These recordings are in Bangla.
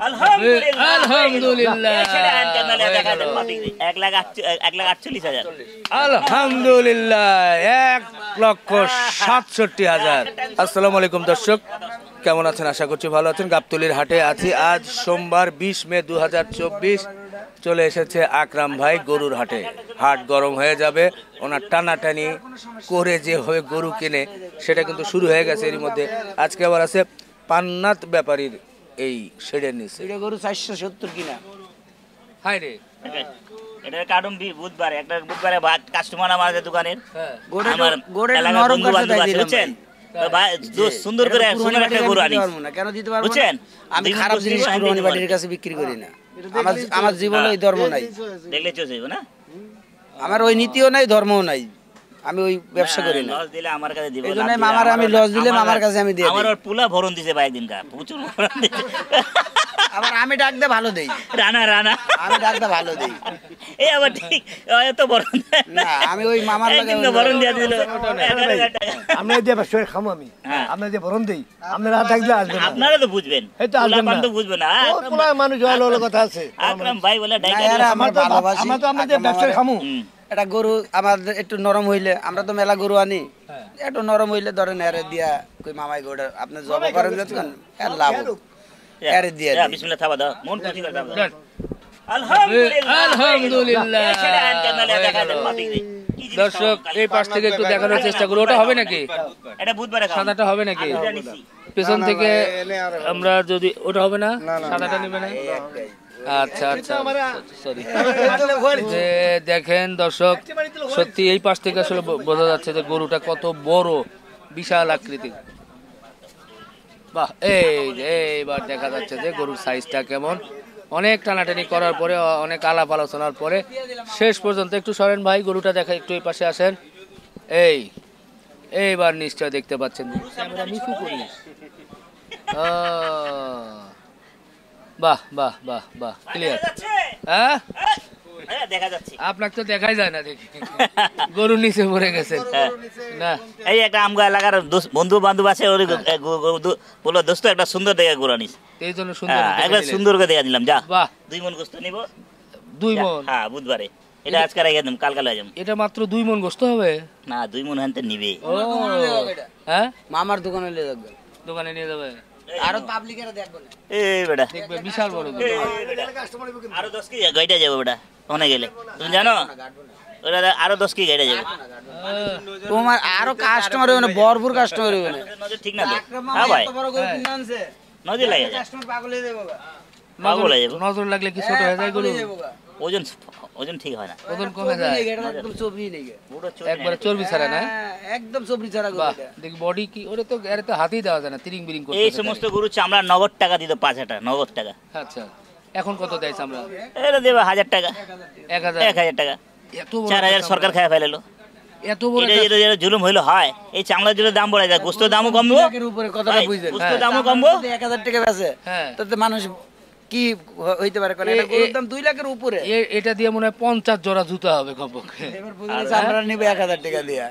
আলহামদুলিল্লাহ আলহামদুলিল্লাহ 1,67,000। আসসালামু আলাইকুম দর্শক, কেমন আছেন? আশা করছি ভালো আছেন। গাবতলীর হাটে আছি। আজ সোমবার 20 মে 2024। চলে এসেছে আকরাম ভাই গরুর হাটে। হাট গরম হয়ে যাবে, ওনার টানাটানি করে যে হয়ে গরু কিনে সেটা কিন্তু শুরু হয়ে গেছে এর মধ্যে। আজকে আবার আছে পান্নাত ব্যাপারীর এই শেডের নিচে। এটা গরু 470 কিনা। হাই রে, এটা কার্ডুম বুধবারে একটা বুধবারে কাস্টমার আমাদের দোকানের আমার নরম করতে বুঝছেন, সুন্দর করে সুন্দর একটা গরু আনি না, কেন দিতে পারবো বুঝছেন। আমি খারাপ জিনিস কুরবানি বাড়ির কাছে বিক্রি করি না। আমার জীবনে ওই ধর্ম নাই, দেখলে চলে যাবে না। আমার ওই নীতিও নাই, ধর্মও নাই। আমি ওই ব্যবসা করি না। লস দিলে আমার কাছে দিব, এইজন্য মামার আমি লস দিলে মামার কাছে আমি দিই। আমার ওর পুলা ভরণ দিছে ভাই দিনকা, প্রচুর ভরণ দিছে। আবার আমি ডাক দে ভালো দেই, রানা আমি ডাক দে ভালো দেই। এই আবার ঠিক এত ভরণ না, আমি ওই মামার লাগে ভরণ দিয়ে দিল। আমরা যে ব্যবসা খামো, আমি আমরা যে ভরণ দেই, আপনারা ডাকলে আসবেন, আপনারা তো বুঝবেন, এই তো আসবেন না, তো বুঝবেন না। পোলা মানুষ জল হলো কথা আছে। আকরাম ভাই বলে ডাইকা আমার ভালোবাসি। আমরা তো আমরা যে ব্যবসা খামু, এটা গরু আমাদের একটু নরম হইলে, আমরা তো মেলা গরু আনি, একটু নরম হইলে ধরেন এর দিয়া কই মামাই গোটা আপনি জব করেন যখন এর লাভ এর দিয়া দিই। বিসমিল্লাহ থাবা দাও, মন খুশি করে দাও। আলহামদুলিল্লাহ। দর্শক এই পাশ থেকে একটু দেখানোর চেষ্টা করো, ওটা হবে নাকি? এটা বুধবারে সাদাটা হবে নাকি? পেছন থেকে আমরা যদি ওটা হবে না, সাদাটা নেবে না? আচ্ছা আচ্ছা, সরি। দেখেন দর্শক, সত্যি এই পাশ থেকে আসলে বোঝা যাচ্ছে যে গরুটা কত বড়, বিশাল আকৃতি। বাহ, এইবার দেখা যাচ্ছে যে গরুর সাইজটা কেমন। অনেক টানাটানি করার পরে, অনেক আলাপ আলোচনার পরে শেষ পর্যন্ত একটু সরেন ভাই, গরুটা দেখা, একটু এই পাশে আসেন। এইবার নিশ্চয় দেখতে পাচ্ছেন, নিচু করিস। বাহ বাহ বাহ বাহ, ক্লিয়ার। হ্যাঁ দেখা যাচ্ছে, আপনাকে তো দেখাই যায় না, দেখি গরু নিচে পড়ে গেছেন না। এই একটা আমগো এলাকার বন্ধু বান্ধব আছে, ওর বলো দোস্ত একটা সুন্দর দেখে গরু আনিস, এই জন্য সুন্দর একবার সুন্দর করে দেখে দিলাম। যা বাহ, 2 মণ গোস্ত নিব। 2 মণ? হ্যাঁ বুধবারে। এটা আজকে রেখে দিলাম, কালকে লয়ে যাম। এটা মাত্র 2 মণ গোস্ত হবে না, 2 মণ হানতে নিবে। ও হ্যাঁ, মামার দোকানে নিয়ে যাবে, দোকানে নিয়ে যাবে। আরো পাবলিকেরা দেখবে না, এই বেটা দেখবে বিশাল বড় গরু। আরো 10 কেজি গাইটা যাবে বেটা, ওখানে গেলে তুমি জানো ওরা আরো 10 কেজি গাইটা যাবে। তোমার আরো কাস্টমার হবে না, ভরপুর কাস্টমার হবে না। নজর ঠিক না তো? হ্যাঁ ভাই, নজর লাগে যায়, কাস্টমার পাগল হয়ে যাবে, পাগল হয়ে যাবে। নজর লাগলে কি ছোট হয়ে যায় গরু? ওজন ওজন ঠিক হয় না, ওজন কমে যায়, একদম চবরি নেই, একবারে চর্বি ছাড়া না? একদম চবরি ছাড়া গরু। দেখ বডি কি, ওরে তো এর তো হাতেই দেওয়া যায় না, তিরিং বিরিং করতে। এই সমস্ত গরু চামড়া নগদ টাকা দিত, 5,000 টাকা নগদ টাকা। আচ্ছা, এখন কত দেয় আমরা? এটা দেবে 1,000 টাকা, 1,000 টাকা। এত বড় 4,000 সরকার খায় ফেলেলো। এত বড় এটা জুলুম হইলো হয়। এই চামড়ার জন্য দাম বড় যায়, গোস্তের দামও কমবো, উপরে কথাটা বুঝলেন, গোস্তের দামও কমবো। 1,000 টাকা বেচে, তাতে মানুষ কি হইতে পারে? এটা গরুর দাম 2 লাখের উপরে। এটা দিয়ে মনে হয় 50 জোড়া জুতা হবে কমপক্ষে। এবার বুঝলেন আমরা নিব 1,000 টাকা দিয়া,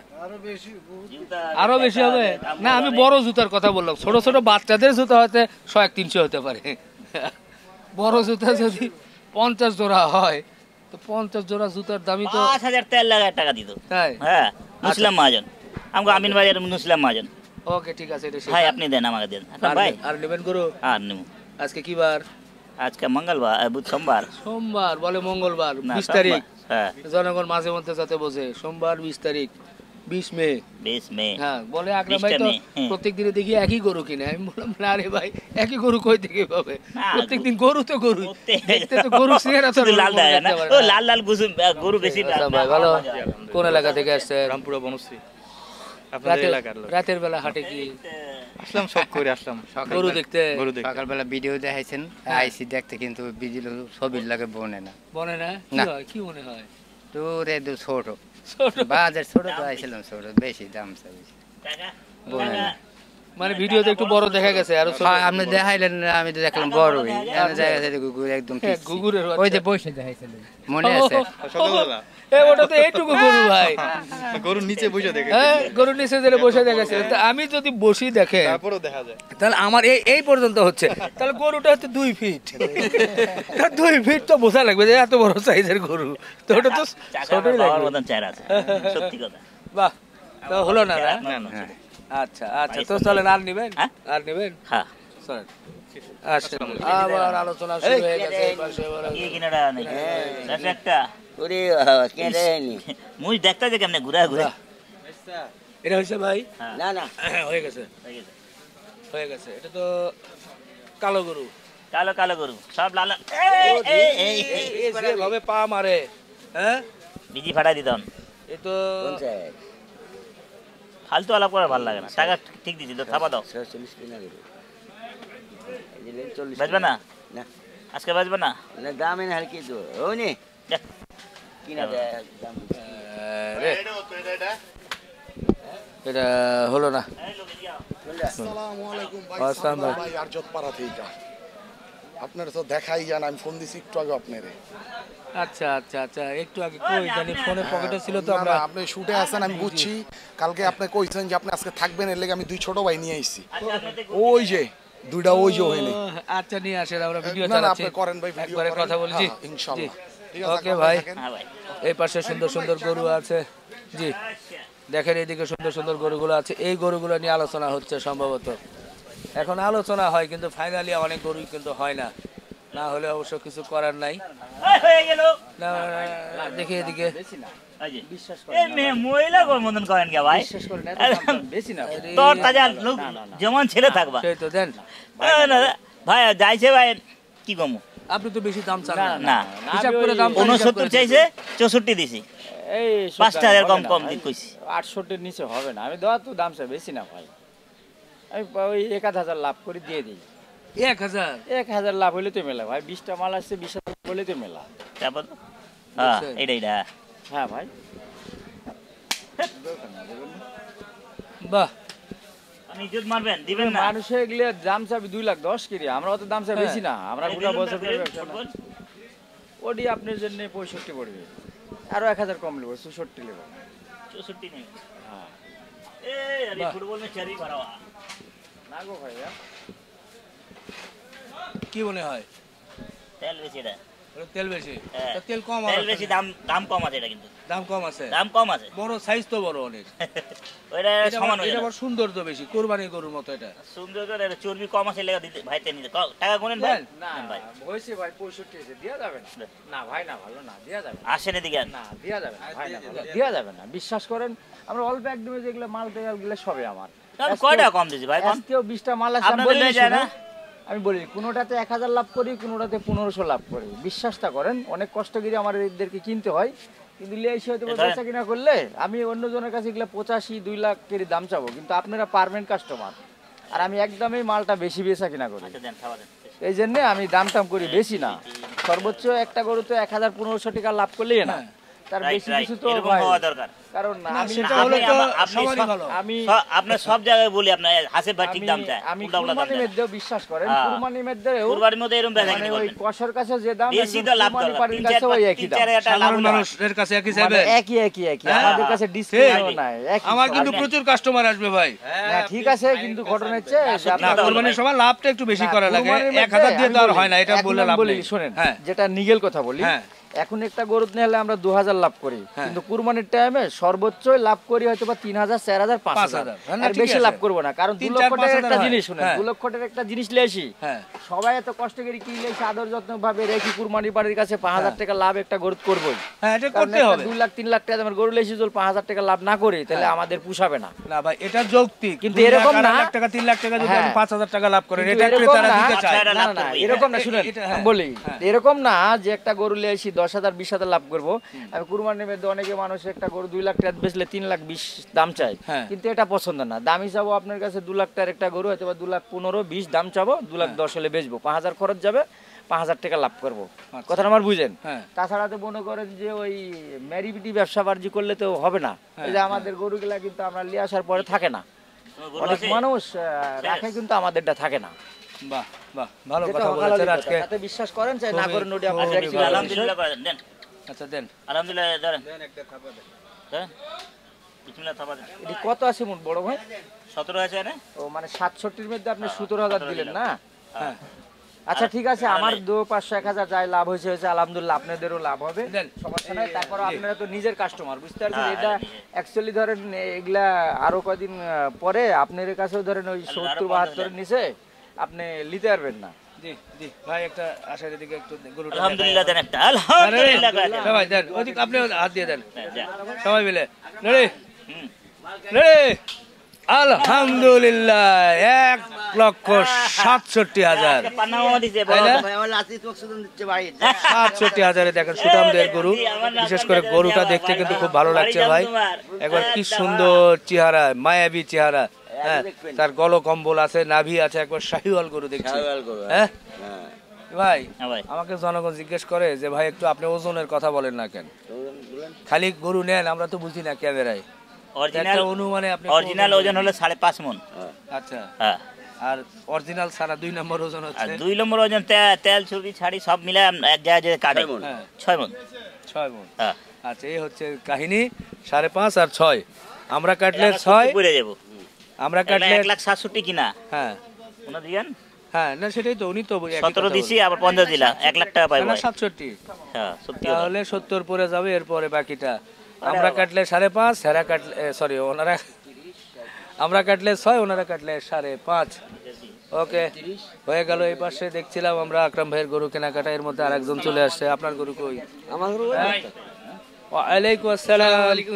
আরো বেশি হবে না। আমি বড় জুতার কথা বললাম, ছোট ছোট বাচ্চাদের জুতা হয়তো 100-300 হতে পারে। বড় জুতা যদি 50 জোড়া হয়, তো 50 জোড়া জুতার দামই তো 5,000 টাকা দিত। তাই? হ্যাঁ, মুসলিম মহাজন, আমগো আমিন বাজার মুসলিম মহাজন। ওকে ঠিক আছে, এটা ভাই আপনি দেন, আমাকে দেন ভাই। আর নেবেন গরু? আর নেব। আজকে কি বার? আজকে মঙ্গলবার, সোমবার। সোমবার বলে মঙ্গলবার, 20 তারিখ। হ্যাঁ, জনগণ মাঝে মধ্যে যাতে বোঝে, সোমবার 20 তারিখ, 20 মে। 20 মে। হ্যাঁ, বলে আকরাম ভাই তো প্রত্যেক দিনে দেখি একই গরু কিনে। আমি বললাম না রে ভাই, একই গরু কই থেকে পাবে? প্রত্যেক দিন গরু তো গরু, দেখতে তো গরু চেহারা তো লাল না, ও লাল লাল গরু বেশি। ভাই ভালো। কোন এলাকা থেকে আসছে? রামপুরা বনশ্রী। আপনাদের এলাকার লোক। রাতের বেলা হাটে কি আসলাম, শখ করে আসলাম গরু দেখতে। সকালবেলা ভিডিও দেখাইছেন, আইসি দেখতে, কিন্তু ভিডিও ছবির লাগে বনে না। বনে না? কি হয়, কি মনে হয়? তোরে দু ছোট বাজার ছোট তো আইছিলাম, ছোট বেশি দাম চাইছি, বনে না। মানে ভিডিওতে একটু বড় দেখা গেছে আর হ্যাঁ, আপনি দেখাইলেন না, আমি তো দেখলাম বড়ই দেখা যাচ্ছে গুগুর একদম ঠিক ছিল। গুগুরের ওই যে বসে দেখাইছিলেন মনে আছে? সকালবেলা ওটা তো এইটুকু গরু ভাই। গরুর নিচে বসে দেখে হ্যাঁ, গরুর নিচে যেটা বসে দেখাচ্ছে, তা আমি যদি বসি দেখে তারপরেও দেখা যায়। তাহলে আমার এই পর্যন্ত হচ্ছে, তাহলে গরুটা হচ্ছে 2 ফিট। 2 ফিট তো বোঝা লাগবে যে এত বড় সাইজের গরু, তো ওটা তো ছোটই বাবার লাগবে। মতন চেহারা আছে, সত্যি কথা। বাহ, তো হলো না না? না, না। আচ্ছা আচ্ছা, তো চলেন, আর নেবেন? হ্যাঁ? আর নেবেন? হ্যাঁ, চলেন। আসেন, আবার আলোচনা শুরু হয়ে গেছে। পাশে আবার- কি কিনাটা নেই একটা ওরে কেঁদে মুই দেখতে যে কেমনে ঘুরা ঘুরা। এটা হয়েছে ভাই? না না হয়ে গেছে, হয়ে গেছে। এটা তো কালো গরু, কালো কালো গরু সব লাল। ভাবে পা মারে। হ্যাঁ, বিজি ফাটাই দিতাম। এ তো ফালতু আলাপ করা ভালো লাগে না। টাকা ঠিক দিছি তো, থাপা দাও। 40 কিনা গেল বাজবে না না আজকে, বাজবে না। না দাম এনে হালকি তো ওনি দেখ, কিনা দেয় দাম রে, এটা হলো না। আসসালামু আলাইকুম ভাই, আসসালাম ভাই। ভাই আরজত পাড়া থেকে। আপনারা তো দেখাই যান, আমি ফোন দিছি একটু আগে আপনারে। আচ্ছা আচ্ছা আচ্ছা, একটু আগে কই জানি ফোনে পকেটে ছিল তো না, আমরা। না, আপনি শুটে আছেন আমি বুঝছি। কালকে আপনি কইছেন যে আপনি আজকে থাকবেন, এর লেগে আমি 2 ছোট ভাই নিয়ে আইছি। ওই যে দুইটা ওই যে ওখানে। আচ্ছা, নিয়ে আসেন, আমরা ভিডিও না, না, চালাচ্ছি। আপনি করেন ভাই, ভিডিও একবারে করেন। কথা বলছি। হ্যাঁ, ইনশাআল্লাহ। ঠিক আছে, ওকে আপনারা ভাই। থাকেন। হ্যাঁ ভাই। এই পাশে সুন্দর সুন্দর গরু আছে। জি, দেখেন এইদিকে সুন্দর সুন্দর গরুগুলো আছে। এই গরুগুলো নিয়ে আলোচনা হচ্ছে সম্ভবত। এখন আলোচনা হয়, কিন্তু ফাইনালি অনেক গরুই কিন্তু হয় না। না হলে অবশ্য কিছু করার নাই। হয়ে গেল। না, দেখি এদিকে। মহিলা মতন করেন কে ভাই? বেশি না তোর তাজা লোক যেমন ছেলে থাকবা। সেই তো দেন। ভাই যাইছে ভাই, কি কমু? আপনি তো বেশি দাম চান না, হিসাব করে দাম 69 চাইছে, 64 দিছি। এই 5000 কম কম দিতে কইছি। 68-এর নিচে হবে না। আমি দেওয়া তো দাম চাই বেশি না ভাই। আমি ওই 1000 লাভ করে দিয়ে দিই। 1000। 1000 লাভ হইলে তো মেলা ভাই। 20টা মাল আসছে, 20,000 বলে তো মেলা। তারপর হ্যাঁ, এইটা হ্যাঁ ভাই, বাহ, আপনি ইজ্জত মারবেন, দিবেন না। মানুষে এগুলো দাম চাবি 2,10,000 কিরি। আমরা অত দাম চাই বেশি না। আমরা পুরো বছর করে ব্যবসা না। ওডি আপনার জন্য 65 পড়বে, আরো 1000 কম নেবো, 64 নেবো। 64 নেই। হ্যাঁ अरे फुटबॉल में चरी भरा हुआ। না গো ভাইয়া, কি মনে হয়? তেল বেশি এটা। ওটা তেল বেশি? হ্যাঁ। তা তেল কম তেল আছে। বেশি, দাম কম আছে এটা, কিন্তু দাম কম আছে। দাম কম আছে। বড় সাইজ তো বড় অনেক। ওইটা এটা সমান হয়ে এটা যাবে। বড় সুন্দর তো বেশি, কুরবানি গরুর মতো এটা। সুন্দর করে এটা চর্বি কম আছে, লেগে দিতে ভাইতে নিতে টাকা গুনেন ভাই। না নেন ভাই, হয়েছে ভাই 65 এসে দেওয়া যাবে না। না ভাই, না ভালো না, দেওয়া যাবে না। আসেন এদিকে। না দেওয়া যাবে না ভাই, না ভালো দেওয়া যাবে না। বিশ্বাস করেন, আমরা অল্প একদমে যেগুলো মাল দেয় ওগুলো সবে আমার। আমি কয়টা কম দিছি ভাই কোন? আজকেও 20টা মাল আছে, আমি আপনাদের বলি লয়ে যায় না? আমি বলি কোনোটাতে 1000 লাভ করি, কোনোটাতে 1500 লাভ করি। বিশ্বাসটা করেন, অনেক কষ্ট করে আমাদেরকে কিনতে হয়, কিন্তু লিয়ে এসে হয়তো বেচা কিনা করলে আমি অন্যজনের কাছে এগুলো 85, 2 লাখ করে দাম চাবো, কিন্তু আপনারা পারমানেন্ট কাস্টমার, আর আমি একদমই মালটা বেশি বেচা কিনা করি। আচ্ছা দেন, খাওয়া দেন। এই জন্য আমি দাম টাম করি বেশি না। সর্বোচ্চ একটা গরুতে 1000-1500 টাকা লাভ করলেই না, তার রাইট, বেশি রাইট, কিছু তো এরকম ভাই, হওয়া দরকার। কারণ না, আমি সেটা আমি- হলে তো আপনি সবারই ভালো। আমি আপনার সব জায়গায় বলি, আপনার হাসিফ ভাই ঠিক দাম চায়, আমি উল্টা উল্টা দাম কুরবানির চায়। মধ্যেও বিশ্বাস করেন, হ্যাঁ। কুরবানির মধ্যেও কুরবানির মধ্যে এরকম বেচা মানে কিনি ওই করবেন। কষার কাছে যে দাম, বেশি একদম তো লাভ কুরবানি দরকার। পাড়ির কাছেও ওই একই দাম। 3-4 টাকা লাভ সাধারণ হলে হয়। মানুষের কাছে একই মানে চাইবে। একই আমাদের কাছে ডিসকাউন্ট নাই, একই আমার সব। কিন্তু প্রচুর কাস্টমার আসবে ভাই। না, ঠিক আছে, কিন্তু ঘটনা হচ্ছে যে না, আপনার কুরবানির সময় লাভটা একটু বেশি না, করা লাগে। কুরবানির মধ্যে 1000 দিয়ে তো আর আমি হয় না, এটা এখন বলে আমি লাভ বলি, নেই। শোনেন, হ্যাঁ। যেটা নিগেল কথা বলি, হ্যাঁ। এখন একটা গরু নিলে আমরা 2000 লাভ করি, কিন্তু কুরবানির টাইমে সর্বোচ্চ লাভ করি হয়তো বা 3000, 4000, 5000, 5000, হ্যাঁ, না, আর ঠিক বেশি আছে। লাভ করবো না, কারণ 3, 2 লক্ষ 4, টাকার 5000 একটা হয়। জিনিস, শুনেন, হ্যাঁ। 2 লক্ষ টাকার একটা জিনিস নিয়ে আসি, হ্যাঁ। সবাই এত কষ্ট করে কিনলে আদর যত্ন ভাবে রেখি কুরবানি বাড়ির কাছে 5000 টাকা লাভ একটা গরু করবোই। হ্যাঁ, এটা কারণ করতে একটা হবে। 2 লাখ 3 লাখ টাকা দামের গরু লেসি যদি 5000 টাকা লাভ না করি, তাহলে আমাদের পুষাবে না। না ভাই, এটা যৌক্তিক। কিন্তু 2 লাখ, এরকম 2.5 না। লাখ টাকা, 3 লাখ টাকা যদি হ্যাঁ। আপনি 5000 টাকা লাভ করেন, কিন্তু এটা এরকম ক্রেতারা না, দিতে চায়। এটা না, লাভ না, না, করবেই। এরকম না, শুনেন, এটা, হ্যাঁ। আমি বলি, এরকম না যে একটা গরু লিয়ে আসি 10,000, 20,000 লাভ করবো। আমি কুরবানির মধ্যে অনেকে মানুষ একটা গরু 2 লাখ টাকা বেচলে 3,20,000 দাম চাই, হ্যাঁ। কিন্তু এটা পছন্দ না। দামি চাবো আপনার কাছে 2 লাখ টাকার একটা গরু, হয়তো 2,15,20 দাম চাবো, 2,10,000 হলে বেচবো, 5,000 খরচ যাবে, 5,000 টাকা লাভ করবো। কথাটা আমার বুঝেন? হ্যাঁ। তাছাড়া তো মনে করেন যে ওই ম্যারিবিটি ব্যবসা বাণিজ্য করলে তো হবে না। এই যে আমাদের গরুগুলা কিন্তু আমরা নিয়ে আসার পরে থাকে না, গরু অনেক আছে? মানুষ রাখে কিন্তু আমাদেরটা থাকে না। বাহ বাহ, ভালো যেটা কথা হালাল বলেছেন কথা, আজকে। তাতে বিশ্বাস করেন চাই না খুবই- করেন ওটা খুবই আপনার ভালো। ব্যক্তিগত বিষয়। আলহামদুলিল্লাহ করেন, দেন আচ্ছা দেন। আলহামদুলিল্লাহ ধরেন ধরেন। বিসমিল্লাহ থাপা দেন। এটি কত আছে মোট বড় ভাই? 17 আছে না? ও মানে 67-র মধ্যে আপনি 17,000 দিলেন না? হ্যাঁ আচ্ছা ঠিক আছে, আমার 200-500-1000 যাই লাভ হয়েছে আলহামদুলিল্লাহ, আপনাদেরও লাভ হবে, দেন। সমস্যা নাই। তারপর আপনারা তো নিজের কাস্টমার, বুঝতে পারছেন? হ্যাঁ, এটা অ্যাকচুয়ালি ধরেন এগুলা আরো কয়দিন পরে আপনার কাছেও ধরেন ওই 70-72-এর নিচে আপনি নিতে পারবেন না। জি জি ভাই, একটা আশার দিকে একটু গরুটা আলহামদুলিল্লাহ দেন একটা, আলহামদুলিল্লাহ করেন। সবাই দেন, ওদিক আপনি হাত দিয়ে দেন যা। সবাই মিলে। রেডি হুম। রেডি। আলহামদুলিল্লাহ, 1,67,000। পান্নাও দিছে বড়। তাই না? 67,000-এ দেখেন সুঠামদের গরু। বিশেষ করে গরুটা দেখতে কিন্তু খুব ভালো লাগছে ভাই। একবার কি সুন্দর চেহারা, মায়াবী চেহারা। হ্যাঁ, তার গল কম্বল আছে, নাভি আছে, একবার শাহিওয়াল গরু দেখছি। হ্যাঁ ভাই, হ্যাঁ ভাই। আমাকে জনগণ জিজ্ঞেস করে যে ভাই একটু আপনি ওজনের কথা বলেন না কেন? খালি গরু নেন, আমরা তো বুঝি না ক্যামেরায়। অরিজিনাল একটা অনুমানে আপনি অরিজিনাল ওজন হলো 5.5 মণ। আচ্ছা, হ্যাঁ। আর অরিজিনাল সারা 2 নম্বর ওজন আর হচ্ছে 2 নম্বর ওজন তেল ছুরি ছাড়ি সব মিলে এক জায়গায় যে কাটে হ্যাঁ 6 মণ। 6 মণ। হ্যাঁ। আচ্ছা, এই হচ্ছে কাহিনী। 5.5 আর 6 আমরা কাটলে 6, পড়ে যাব। আমরা কাটলে 1,67,000 কিনা। হ্যাঁ ওনা দিয়েন। হ্যাঁ, না সেটাই তো, উনি তো একই 17 কথা দিছি আবার 50 দিলা, 1 লাখ টাকা বলছেন। পাইবো। না, 67, হ্যাঁ সত্যি কথা। তাহলে 70 পরে যাবে, এরপরে বাকিটা আমরা কাটলে 5.5, হেরা কাটলে সরি ওনারা, আমরা কাটলে 6, ওনারা কাটলে 5.5। ওকে, হয়ে গেল। এই পাশে দেখছিলাম আমরা আকরাম ভাইয়ের গরু কেনাকাটা, এর মধ্যে আরেকজন চলে আসছে। আপনার গরু কই? আমার ওয়ালাইকুম আসসালাম।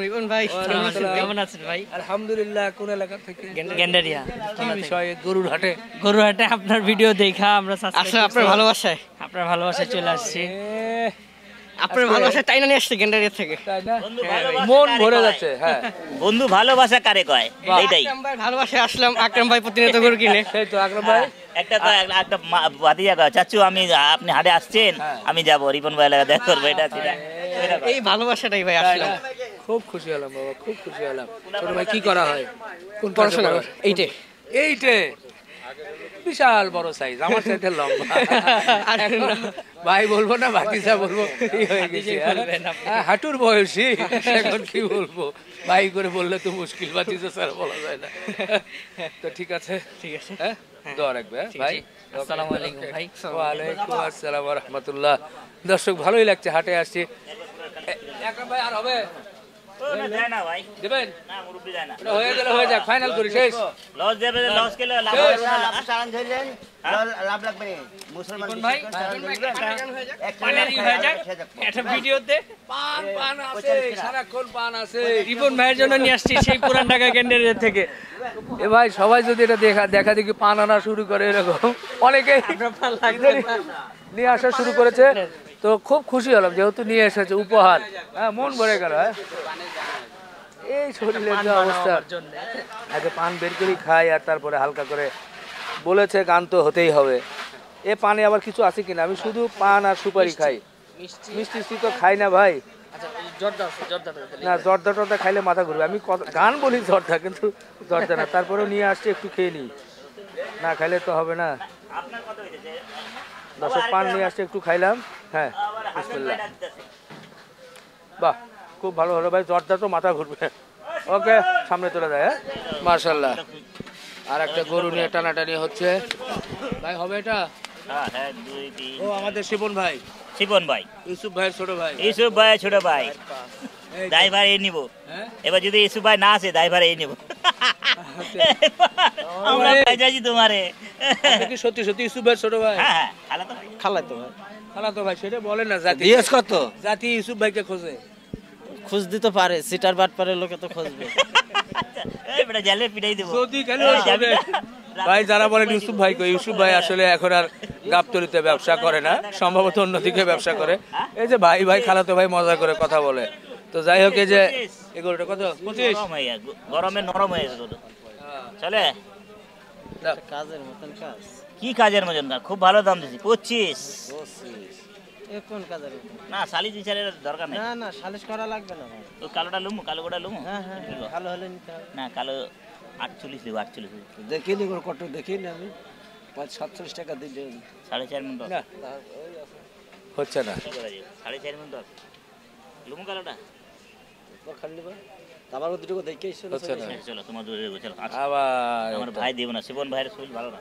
রিপন ভাই ওয়ালাইকুম আসসালাম। কেমন আছেন ভাই? আলহামদুলিল্লাহ। কোন এলাকা থেকে? গেন্ডারিয়া। কি বিষয় গরুর হাটে? গরুহাটে আপনার ভিডিও দেখা আমরা আসলে আপনার ভালোবাসায় আপনার ভালোবাসায় চলে আসছি। আপনার ভালোবাসায় টাইনা নিয়ে আসছে গেন্ডারিয়া থেকে। তাই না? বন্ধু ভালোবাসা মন কারে ভরে কয়? যাচ্ছে। হ্যাঁ, বন্ধু ভালোবাসা কারে কয়? এইটাই। আকরাম ভাই ভালোবাসায় আসলাম, আকরাম ভাই প্রতিনিয়ত গরু কিনে। সেই তো আকরাম ভাই। একটা ভাতিজা কয়, চাচু আমি আপনি হাটে আসছেন, আমি যাব রিপন ভাই লাগা দেখা করবো, এটা সেটা। এই ভালোবাসাটাই ভাই তাই আসলাম। না? খুব খুশি হলাম বাবা, খুব খুশি হলাম। ছোট ভাই কি করা হয়? কোন পড়াশোনা ক্লাসে পড়ো? এইটে। এইটে? বিশাল বড় সাইজ, আমার চাইতে লম্বা। এখন ভাই বলবো না ভাতিজা বলবো, এই হয়ে গেছে। হ্যাঁ, হাঁটুর বয়সী, এখন কি বলবো, ভাই করে বললে তো মুশকিল, ভাতিজা ছাড়া বলা যায় না। তো ঠিক আছে, ঠিক আছে। হ্যাঁ দোয়া রাখবে। হ্যাঁ ভাই, আসসালামু আলাইকুম ভাই। ওয়ালাইকুম আসসালাম ওয়া রাহমাতুল্লাহ। দর্শক, ভালোই লাগছে, হাটে আসছি। একরাম ভাই আর হবে? ও না, যায় না ভাই। দেবেন? না, মুরব্বি যায় না। এটা হয়ে গেলে হয়ে যাক, ফাইনাল করি, শেষ। লস দেবে, লস খেলে লাভ শেষ। হবে না। লাভ লাগবে না মুসলমান ভাই একটা ভিডিওতে পান আছে, সারাক্ষণ পান আছে। রিপন ভাইয়ের জন্য নিয়ে আসছি সেই পুরান ঢাকা গেন্ডারিয়া থেকে। এ ভাই, সবাই যদি এটা দেখা দেখি পান আনা শুরু করে, এরকম অনেকেই নিয়ে আসা শুরু করেছে, তো খুব খুশি হলাম যেহেতু নিয়ে এসেছে উপহার। হ্যাঁ, মন ভরে গেল। হ্যাঁ, এই শরীরের যে অবস্থা, আগে পান বের করি খাই, আর তারপরে হালকা করে বলেছে গান তো হতেই হবে। এ পানে আবার কিছু আছে কিনা? আমি শুধু পান আর সুপারি খাই, মিষ্টি তো খাই না ভাই। না, জর্দা টর্দা খাইলে মাথা ঘুরবে। আমি গান বলি জর্দা, কিন্তু জর্দা না। তারপরেও নিয়ে আসছি, একটু খেয়ে নিই, না খাইলে তো হবে না। আপনার কত হইতেছে? 10 পান নিয়ে আসছি, একটু খাইলাম। হ্যাঁ, বিসমিল্লাহ। বাহ, খুব ভালো হলো ভাই, জর্দা তো মাথা ঘুরবে। ওকে, সামনে চলে যায়। হ্যাঁ, মার্শাল্লাহ। আর একটা গরু নিয়ে টানাটানি হচ্ছে ভাই, হবে এটা? হ্যাঁ, 1 2 3। ও আমাদের শিপন ভাই, শিপন ভাই, ইউসুফ ভাইয়ের ছোট ভাই। ইউসুফ ভাই ছোট ভাই, এই যে, ড্রাইভার এই নিব। হ্যাঁ? এবার যদি ইউসুফ ভাই না আসে, ড্রাইভার এই নিব। আমরা পাইছি তোমারে। আপনি কি সত্যি সত্যি ইউসুফ ভাইয়ের ছোট ভাই? হ্যাঁ, খালা তো ভাই। খালাই তো ভাই। খালা তো ভাই, সেটা বলেন না। জাতি দিয়েছ কত? জাতি ইউসুফ ভাইকে খোঁজে। খোঁজ দিতে পারে, সিটার বাট পারে লোকে তো খুঁজবে। এই বেটা জালে পিটাই দেব। যদি কেন যাবে ভাই, যারা বলেন ইউসুফ ভাই কই, ইউসুফ ভাই আসলে এখন আর গাবতলিতে ব্যবসা করে না, সম্ভবত অন্যদিকে ব্যবসা করে। এই যে ভাই ভাই খালাতো ভাই মজা করে কথা বলে। তো যাই হোক, এই যে এগুলোটা কত? 25। নরম হয়ে গেছে, গরমে নরম হয়ে গেছে গরু। চলে কাজের মতন কাজ। কি কাজের মতন কাজ? খুব ভালো দাম দিছি, 25। কোন কাজের মতন? না, সালিশ বিচারের দরকার নেই। না না, সালিশ করা লাগবে না ভাই। তো কালোটা লুমু, কালো গোটা লুমু। হ্যাঁ হ্যাঁ, ভালো হলে নিতে হবে। না, কালো 48 লিখো 48 দেখিনি কোনো কত দেখিনি আমি 47 টাকা দিলে 4.5 মন না হচ্ছে না কি করা যাবে 4.5 মন দর লুমু কালোটা খালি বা আমার দুটো দেখে এসে হচ্ছে না চলো তোমার দূরে চলো আবার আমার ভাই দিব না শিবন ভাইয়ের শরীর ভালো না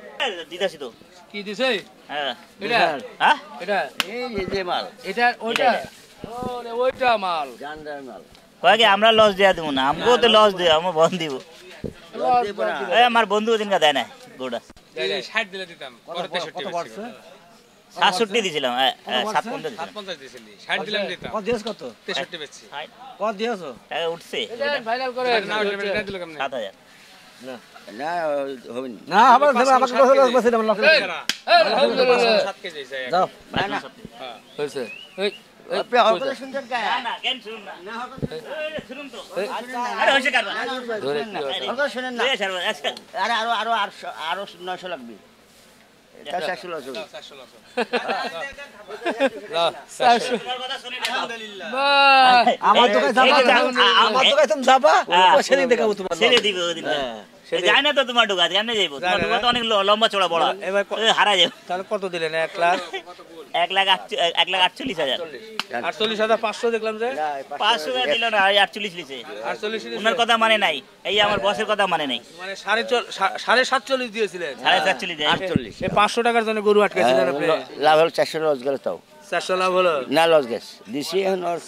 দিদাসি তো কি দিছে হ্যাঁ এটা হ্যাঁ এটা এই যে মাল এটা ওইটা ওরে ওইটা মাল জানদার মাল কয় কি আমরা লস দেয়া দেব না আমগো তো লস দেব আমরা বন্ধ দিব এই আমার বন্ধু দিনকা দেয় না গোড়া 60 দিলে দিতাম পরে 63 67 দিছিলাম 57 দিছিলাম 50 দিছিলি 60 দিলাম দিতাম কত দিস কত 63 বেচছি কত দিয়েছো টাকা উঠছে ফাইনাল করে না উঠলে না দিল কেমনে 7000 না হবে না আবার আমাকে বসে দাও লক্ষ আলহামদুলিল্লাহ 7 কেজি যায় যাও হয়েছে এই না না কেন শুনুন না শুনুন তো আরে হইছে কারবা ধরে কি হচ্ছে? শুনেন না এই ছাড়বা আজকে আরে আরো 900 লাগবে এটা 400 লাগবে তোমার কথা শুনি না বাহ! আমার দোকানে যাবা আমার দোকানে তুমি যাবা সেদিন দেখাবো তোমার ছেড়ে দিবে ওই দিন যায় না তো তোমার ঢোকা কেমনে যাইবো তোমার ঢোকা তো অনেক লম্বা চড়া বড় এবার হারা যাবে তাহলে কত দিলেন 1 লাখ 1,48,000 48,500 দেখলাম যে 500 দিল না 48 লিছে 48 ওনার কথা মানে নাই এই আমার বসের কথা মানে নাই মানে 47.5 দিয়েছিলেন 47 দেয় 48 এই 500 টাকার জন্য গরু আটকেছিলেন আপনি লাভ হলো 400 লস গেল তাও 400 লাভ হলো না লস গেছে দিছি এখন ওর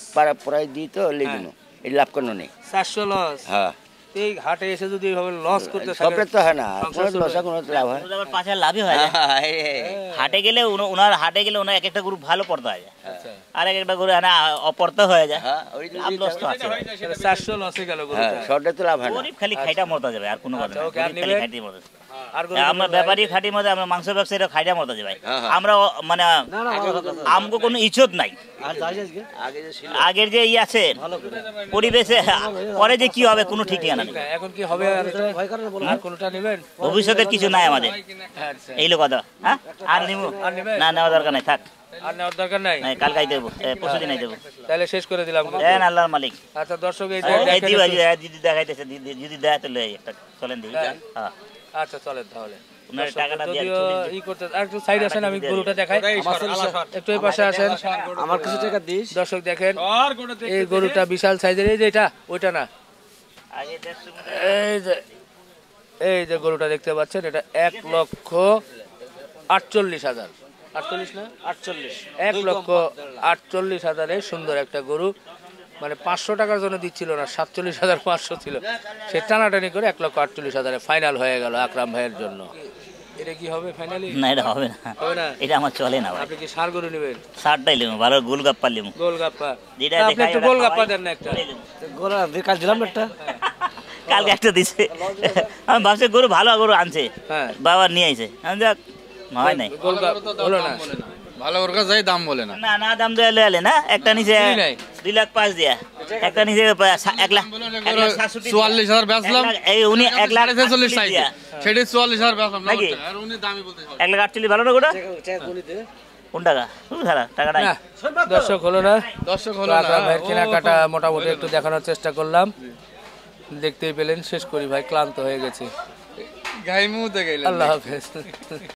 প্রায় দিই তো লেগিনো এই লাভ কোনো নেই 400 লস হ্যাঁ এই হাটে এসে যদি এভাবে লস করতে সবটা তো হয় না সংসার কোনো লস কোনো লাভ হয় আবার 5,000 লাভই হয় না হাটে গেলে ওনার এক একটা গ্রুপ ভালো পড়তে হয় আর এক একটা গ্রুপ না অপড়তে হয়ে যায় লাভ লস তো আছে 400 লসে গেল হ্যাঁ গরুটা সবটা তো লাভ হয় না গরিব খালি খাইটা মরতে যাবে আর কোনো কথা না ওকে, আর গরিব খালি নিবেন? খাইতে মরতে যাবে। আর আমরা ব্যাপারী খাটি মধ্যে আমরা মাংস ব্যবসায়ীরা খাইটা মরতে যাবে ভাই আমরা মানে আমগো কোনো ইজ্জত নাই আর যাই আজকে আগে যে ছিল আগের যে ই আছে পরিবেশে পরে যে কি হবে কোনো ঠিক ঠিকানা নেই এখন কি হবে ভয় করে না বলো আর কোনটা নেবেন ভবিষ্যতের কিছু নাই আমাদের আচ্ছা এই লোক কথা হ্যাঁ আর নিবো আর নেবেন? না নেওয়া দরকার নাই থাক আর নেওয়ার দরকার নাই নাই কাল খাই দেবো পরশু দিন দেবো তাহলে শেষ করে দিলাম দেন আল্লাহর মালিক আচ্ছা দর্শক এই এই দেখেন দিবা একটু- যদি দেখাইতেছে যদি দেয় তাহলে একটা চলেন দিই হ্যাঁ। হ্যাঁ আচ্ছা চলেন তাহলে ওনার টাকাটা দিয়ে যদিও চলে ই করতে আর একটু সাইড আসেন আমি গরুটা দেখাই একটু এই পাশে আসেন আমার কিছু টাকা দিস দর্শক দেখেন এই গরুটা বিশাল সাইজের এই যে এটা ওইটা না আগে 150 মিটার এই যে গরুটা দেখতে পাচ্ছেন এটা 1,48,000 48 না 48 1,48,000 সুন্দর একটা গরু মানে 500 টাকার জন্য দিচ্ছিল না 47,500 ছিল সে টানাটানি করে 1,48,000 ফাইনাল হয়ে গেল আকরাম ভাইয়ের জন্য এটা কি হবে ফাইনালি না এটা হবে না হবে না এটা আমার চলে না ভাই আপনি কি সার গরু নেবেন শার্টটাই লিমু ভালো গোলগাপ্পা লিমু গোলগাপ্পা যেটা আপনি দেখাই একটু ওটা গোলগাপ্পা খাওয়াই। দেন না একটা গোলা কাল দিলাম একটা কালকে একটা দিছে আমি ভাবছি গরু ভালো গরু আনছে হ্যাঁ বাবা নিয়ে আইছে আমি যাক হয় নাই গোলগাপ্পা হলো না ভালো ওর কাছে যাই দাম বলে না না না দাম দেয়া লেলে না একটা নিচে ফ্রি নাই। 2,05,000 দিয়া একটা নিচে 1,67,000 44,000 বেচলাম এই উনি 1,46,000 চাইছে দিয়া সেটা 44,000 বেচলাম নাকি? আর উনি দামই বলতে 1,48,000 ভালো না গোটা কোন টাকা খুব সারা টাকা নাই না দর্শক হলো না দর্শক তো হলো না আকরাম ভাইয়ের কেনাকাটা মোটামুটি একটু দেখানোর চেষ্টা করলাম দেখতেই পেলেন শেষ করি ভাই ক্লান্ত হয়ে গেছি গাইমু দেখে আল্লাহ হাফেজ